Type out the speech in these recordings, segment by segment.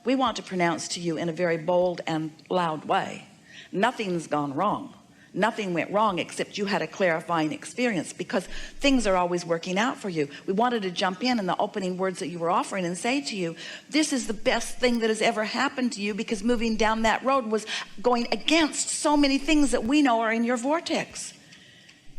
we want to pronounce to you in a very bold and loud way, nothing's gone wrong. Nothing went wrong except you had a clarifying experience, because things are always working out for you. We wanted to jump in the opening words that you were offering and say to you, this is the best thing that has ever happened to you, because moving down that road was going against so many things that we know are in your vortex.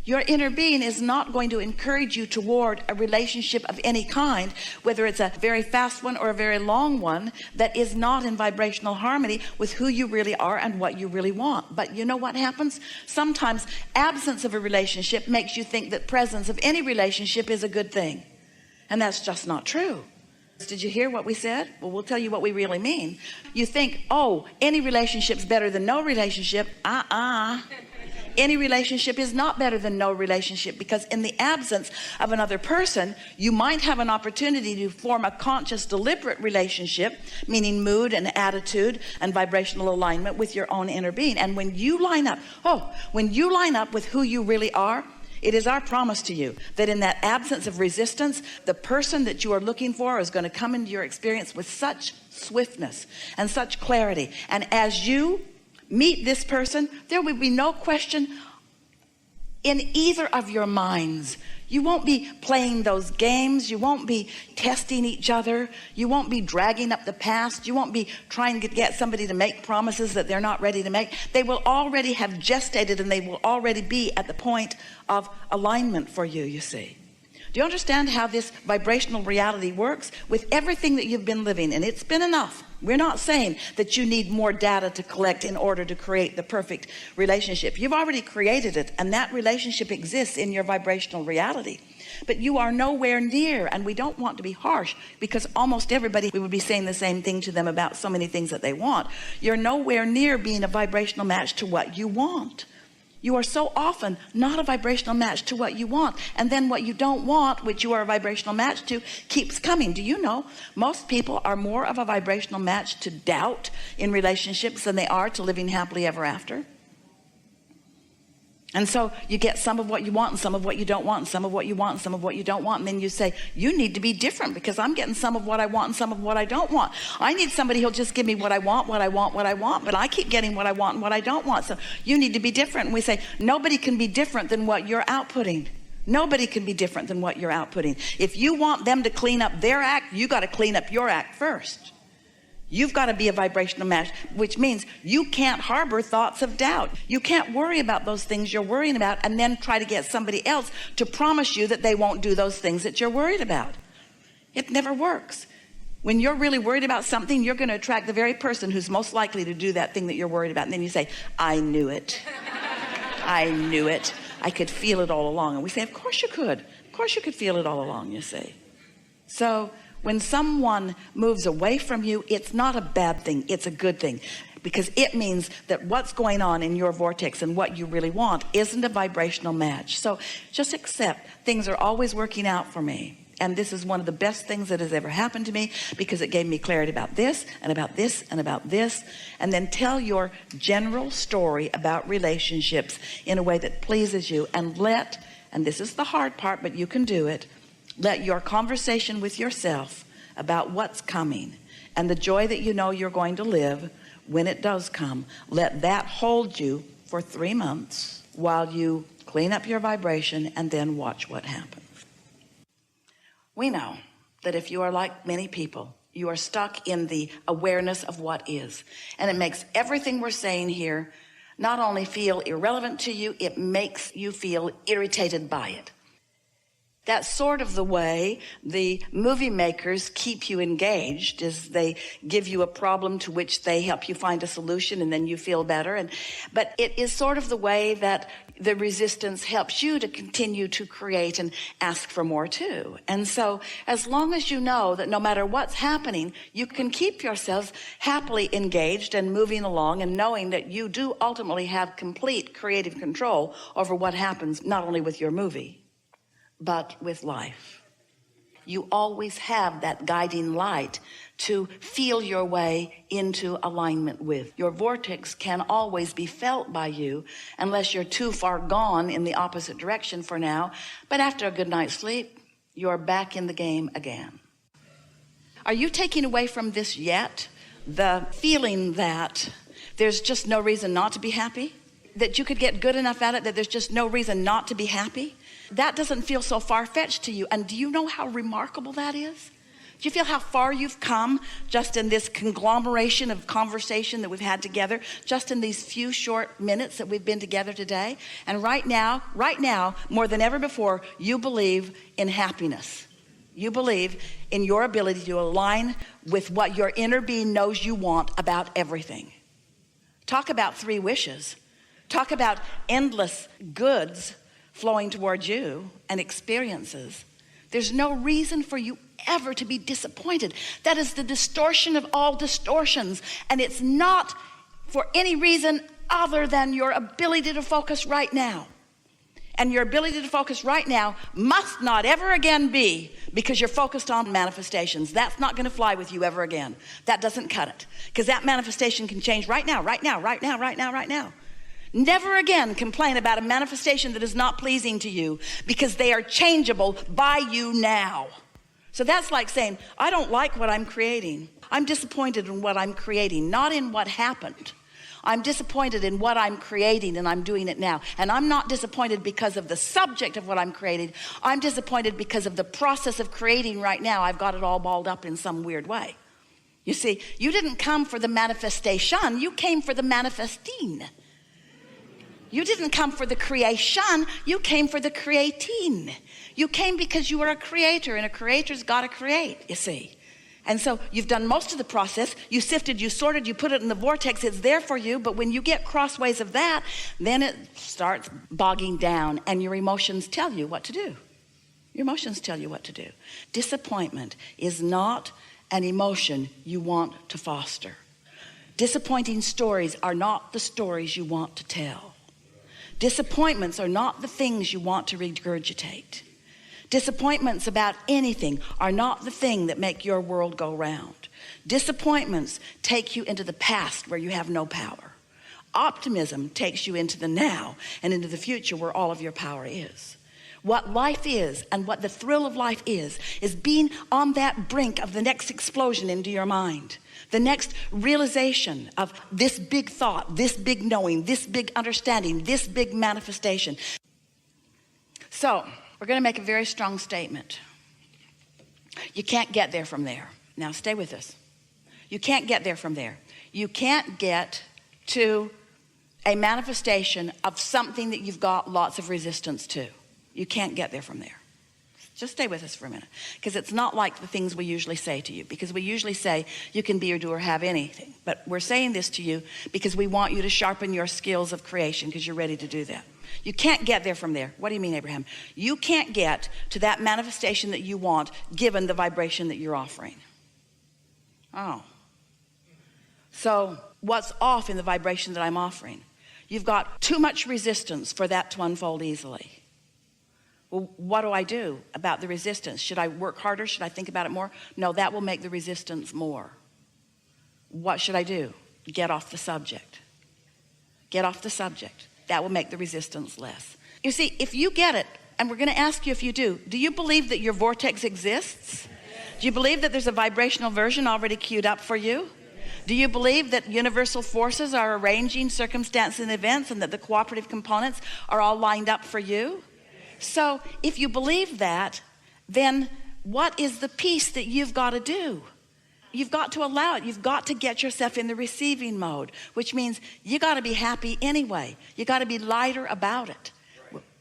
Your inner being is not going to encourage you toward a relationship of any kind, whether it's a very fast one or a very long one, that is not in vibrational harmony with who you really are and what you really want. But you know what happens? Sometimes absence of a relationship makes you think that presence of any relationship is a good thing. And that's just not true. Did you hear what we said? Well, we'll tell you what we really mean. You think, oh, any relationship's better than no relationship. Any relationship is not better than no relationship, because in the absence of another person, you might have an opportunity to form a conscious, deliberate relationship, meaning mood and attitude and vibrational alignment with your own inner being. And when you line up, with who you really are, it is our promise to you that in that absence of resistance, the person that you are looking for is going to come into your experience with such swiftness and such clarity. And as you meet this person, there will be no question in either of your minds. You won't be playing those games. You won't be testing each other. You won't be dragging up the past. You won't be trying to get somebody to make promises that they're not ready to make. They will already have gestated, and they will already be at the point of alignment for you, you see. Do you understand how this vibrational reality works? With everything that you've been living, and it's been enough. We're not saying that you need more data to collect in order to create the perfect relationship. You've already created it, and that relationship exists in your vibrational reality. But you are nowhere near, and we don't want to be harsh, because almost everybody, we would be saying the same thing to them about so many things that they want. You're nowhere near being a vibrational match to what you want. You are so often not a vibrational match to what you want, and then what you don't want, which you are a vibrational match to, keeps coming. Do you know most people are more of a vibrational match to doubt in relationships than they are to living happily ever after? And so you get some of what you want and some of what you don't want, and some of what you want and some of what you don't want, and then you say, you need to be different, because I'm getting some of what I want and some of what I don't want. I need somebody who'll just give me what I want, but I keep getting what I want and what I don't want. So you need to be different. And we say, nobody can be different than what you're outputting. Nobody can be different than what you're outputting. If you want them to clean up their act, you got to clean up your act first. You've got to be a vibrational match, which means you can't harbor thoughts of doubt. You can't worry about those things you're worrying about and then try to get somebody else to promise you that they won't do those things that you're worried about. It never works. When you're really worried about something, you're going to attract the very person who's most likely to do that thing that you're worried about. And then you say, I knew it. I knew it. I could feel it all along. And we say, of course you could. Of course you could feel it all along, you see. So when someone moves away from you, it's not a bad thing. It's a good thing, because it means that what's going on in your vortex and what you really want isn't a vibrational match. So just accept things are always working out for me. And this is one of the best things that has ever happened to me, because it gave me clarity about this and about this and about this. And then tell your general story about relationships in a way that pleases you, and this is the hard part, but you can do it. Let your conversation with yourself about what's coming and the joy that you know you're going to live when it does come, let that hold you for 3 months while you clean up your vibration, and then watch what happens. We know that if you are like many people, you are stuck in the awareness of what is, and it makes everything we're saying here not only feel irrelevant to you, it makes you feel irritated by it. That's sort of the way the movie makers keep you engaged, is they give you a problem to which they help you find a solution, and then you feel better. But it is sort of the way that the resistance helps you to continue to create and ask for more too. And so as long as you know that no matter what's happening, you can keep yourself happily engaged and moving along, and knowing that you do ultimately have complete creative control over what happens, not only with your movie, but with life. You always have that guiding light to feel your way into alignment with. Your vortex can always be felt by you, unless you're too far gone in the opposite direction for now. But after a good night's sleep, you're back in the game again. Are you taking away from this yet the feeling that there's just no reason not to be happy, that you could get good enough at it that there's just no reason not to be happy, that doesn't feel so far-fetched to you. And do you know how remarkable that is? Do you feel how far you've come just in this conglomeration of conversation that we've had together, just in these few short minutes that we've been together today? And right now, more than ever before, you believe in happiness. You believe in your ability to align with what your inner being knows you want about everything. Talk about 3 wishes. Talk about endless goods flowing towards you and experiences. There's no reason for you ever to be disappointed. That is the distortion of all distortions. And it's not for any reason other than your ability to focus right now. And your ability to focus right now must not ever again be because you're focused on manifestations. That's not going to fly with you ever again. That doesn't cut it. Because that manifestation can change right now. Never again complain about a manifestation that is not pleasing to you, because they are changeable by you now. So that's like saying, I don't like what I'm creating. I'm disappointed in what I'm creating, not in what happened. I'm disappointed in what I'm creating, and I'm doing it now. And I'm not disappointed because of the subject of what I'm creating. I'm disappointed because of the process of creating right now. I've got it all balled up in some weird way. You see, you didn't come for the manifestation. You came for the manifesting. You didn't come for the creation. You came for the creating. You came because you are a creator, and a creator's got to create, you see. And so you've done most of the process. You sifted, you sorted, you put it in the vortex. It's there for you. But when you get crossways of that, then it starts bogging down, and your emotions tell you what to do. Your emotions tell you what to do. Disappointment is not an emotion you want to foster. Disappointing stories are not the stories you want to tell. Disappointments are not the things you want to regurgitate. Disappointments about anything are not the thing that make your world go round. Disappointments take you into the past where you have no power. Optimism takes you into the now and into the future where all of your power is. What life is and what the thrill of life is being on that brink of the next explosion into your mind. The next realization of this big thought, this big knowing, this big understanding, this big manifestation. So, we're going to make a very strong statement. You can't get there from there. Now, stay with us. You can't get there from there. You can't get to a manifestation of something that you've got lots of resistance to. You can't get there from there. Just stay with us for a minute, because it's not like the things we usually say to you, because we usually say you can be or do or have anything. But we're saying this to you because we want you to sharpen your skills of creation, because you're ready to do that. You can't get there from there. What do you mean, Abraham? You can't get to that manifestation that you want given the vibration that you're offering. Oh. So what's off in the vibration that I'm offering? You've got too much resistance for that to unfold easily. Well, what do I do about the resistance? Should I work harder? Should I think about it more? No, that will make the resistance more. What should I do? Get off the subject. Get off the subject. That will make the resistance less. You see, if you get it, and we're going to ask you if you do you believe that your vortex exists? Do you believe that there's a vibrational version already queued up for you? Do you believe that universal forces are arranging circumstances and events, and that the cooperative components are all lined up for you? So if you believe that, then what is the piece that you've got to do? You've got to allow it. You've got to get yourself in the receiving mode, which means you got to be happy anyway. You got to be lighter about it.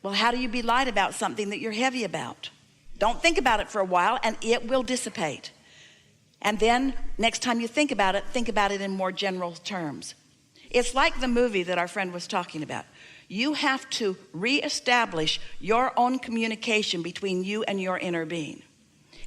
Well, how do you be light about something that you're heavy about? Don't think about it for a while, and it will dissipate. And then next time you think about it in more general terms. It's like the movie that our friend was talking about. You have to reestablish your own communication between you and your inner being.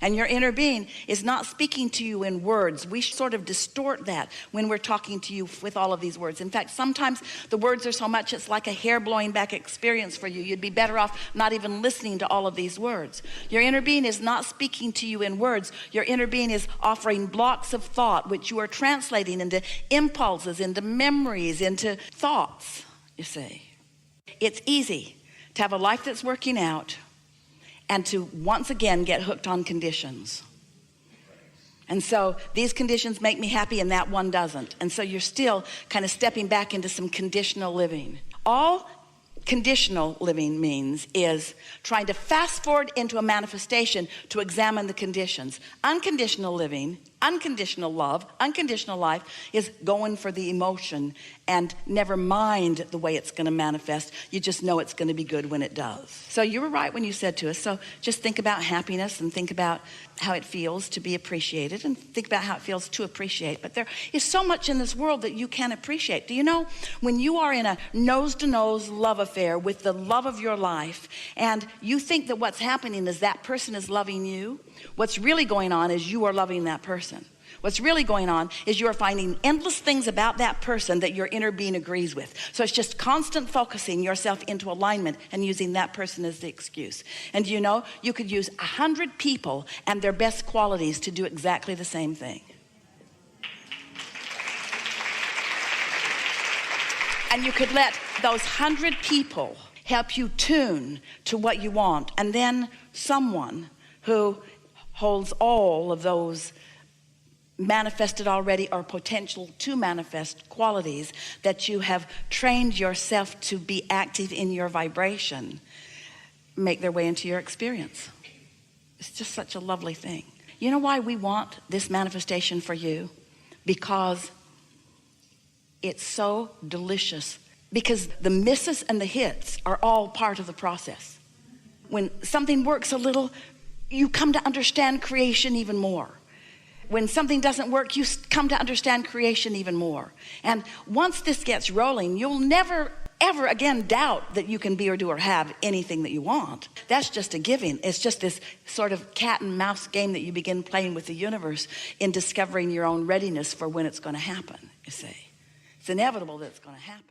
And your inner being is not speaking to you in words. We sort of distort that when we're talking to you with all of these words. In fact, sometimes the words are so much it's like a hair blowing back experience for you. You'd be better off not even listening to all of these words. Your inner being is not speaking to you in words. Your inner being is offering blocks of thought, which you are translating into impulses, into memories, into thoughts, you see. It's easy to have a life that's working out and to once again get hooked on conditions. And so these conditions make me happy and that one doesn't. And so you're still kind of stepping back into some conditional living. All conditional living means is trying to fast forward into a manifestation to examine the conditions. Unconditional living, unconditional love, unconditional life is going for the emotion and never mind the way it's going to manifest. You just know it's going to be good when it does. So you were right when you said to us, so just think about happiness and think about how it feels to be appreciated and think about how it feels to appreciate. But there is so much in this world that you can appreciate. Do you know when you are in a nose-to-nose love affair with the love of your life and you think that what's happening is that person is loving you, what's really going on is you are loving that person. What's really going on is you are finding endless things about that person that your inner being agrees with. So it's just constant focusing yourself into alignment and using that person as the excuse. And you know, you could use 100 people and their best qualities to do exactly the same thing. And you could let those 100 people help you tune to what you want. And then someone who holds all of those manifested already or potential to manifest qualities that you have trained yourself to be active in your vibration make their way into your experience. It's just such a lovely thing. You know why we want this manifestation for you? Because it's so delicious. Because the misses and the hits are all part of the process. When something works a little, you come to understand creation even more. When something doesn't work, you come to understand creation even more. And once this gets rolling, you'll never, ever again doubt that you can be or do or have anything that you want. That's just a giving. It's just this sort of cat and mouse game that you begin playing with the universe in discovering your own readiness for when it's going to happen, you see. It's inevitable that it's going to happen.